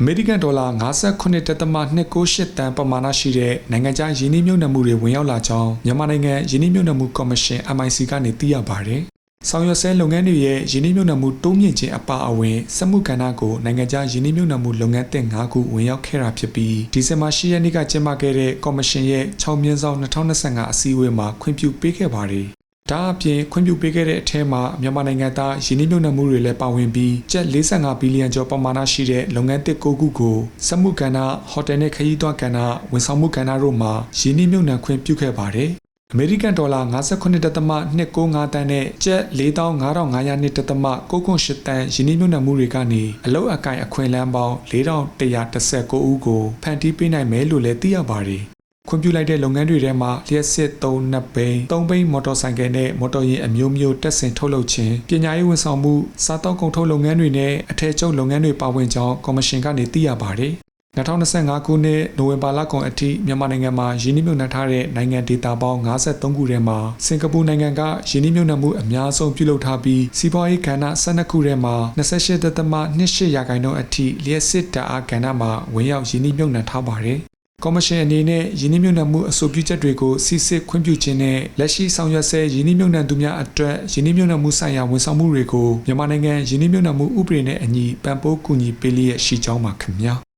အမေရိကန်ဒေါ်လာ59.298 တန်ပမာဏရှိတဲ့နိုင်ငံခြားယင်းနှိမ့်မြုပ်နှံမှုတွေဝင်ရောက်လာကြောင်းမြန်မာနိုင်ငံယင်းနှိမ့်မြုပ်နှံမှုကော်မရှင် MIC ကနေသိရပါတယ်။ဆောင်ရွက်ဆဲလုပ်ငန်းတွေရဲ့ယင်းနှိမ့်မြုပ်နှံမှုတိုးမြင့်ခြင်းအပါအဝင်စက်မှုကဏ္ဍကိုနိုင်ငံခြားယင်းနှိမ့်မြုပ်နှံမှုလုပ်ငန်းသစ်5ခုဝင်ရောက်ခဲ့တာဖြစ်ပြီးဒီဇင်ဘာ10ရက်နေ့ကကျင်းပခဲ့တဲ့ကော်မရှင်ရဲ့6/2025အစည်းအဝေးမှာခွင့်ပြုပေးခဲ့ပါတယ်။ဒါအပြင်ခွင့်ပြုပေးခဲ့တဲ့အထက်မှာမြန်မာနိုင်ငံသားယင်းနှိမ့်မြုပ်နှံမှုတွေလည်းပါဝင်ပြီးကျပ်45ဘီလီယံကျော်ပမာဏရှိတဲ့လုပ်ငန်းသစ်6ခုကိုစက်မှုကဏ္ဍဟိုတယ်နဲ့ခရီးသွားကဏ္ဍဝန်ဆောင်မှုကဏ္ဍတို့မှာယင်းနှိမ့်မြုပ်နှံခွင့်ပြုခဲ့ပါတယ်။အမေရိကန်ဒေါ်လာ59.295 တန်နဲ့ကျပ်45,502.98 တန်ယင်းနှိမ့်မြုပ်နှံမှုတွေကနေအလုပ်အကိုင်အခွင့်အလမ်းပေါင်း4,119ဦးကိုဖန်တီးပေးနိုင်မယ်လို့လည်းသိရပါတယ်။ခွင့်ပြုလိုက်တဲ့လုပ်ငန်းတွေထဲမှာလျှက်စစ်3နှစ်ဘိန်း3ဘိန်းမော်တော်ဆိုင်ကယ်နဲ့မော်တော်ယာဉ်အမျိုးမျိုးတက်ဆင်ထုတ်လုပ်ခြင်းပညာရေးဝန်ဆောင်မှုစားတောက်ကုန်ထုတ်လုပ်ငန်းတွေနဲ့အထည်ချုပ်လုပ်ငန်းတွေပါဝင်ကြောင်းကော်မရှင်ကနေသိရပါတယ်။2025ခုနှစ်နိုဝင်ဘာလကုန်အထိမြန်မာနိုင်ငံမှာယင်းနှိမ့်မြုပ်နှံထားတဲ့နိုင်ငံဒေသပေါင်း53ခုထဲမှာစင်ကာပူနိုင်ငံကယင်းနှိမ့်မြုပ်နှံမှုအများဆုံးပြုလုပ်ထားပြီးစီးပွားရေးကဏ္ဍ12ခုထဲမှာ28.28% အထိလျှက်စစ်ဓာတ်အားကဏ္ဍမှာဝင်ရောက်ယင်းနှိမ့်မြုပ်နှံထားပါတယ်။ကော်မရှင်အနေနဲ့ယင်းနှိမ့်မြုပ်နှံမှုအဆိုပြုချက်တွေကိုစစ်ဆေးခွင့်ပြုခြင်းနဲ့လက်ရှိဆောင်ရွက်ဆဲယင်းနှိမ့်မြုပ်နှံသူများအတွက်ယင်းနှိမ့်မြုပ်နှံမှုဆိုင်ရာဝန်ဆောင်မှုတွေကိုမြန်မာနိုင်ငံယင်းနှိမ့်မြုပ်နှံမှုဥပဒေနဲ့အညီပံ့ပိုးကူညီပေးလျက်ရှိကြောင်းပါခင်ဗျာ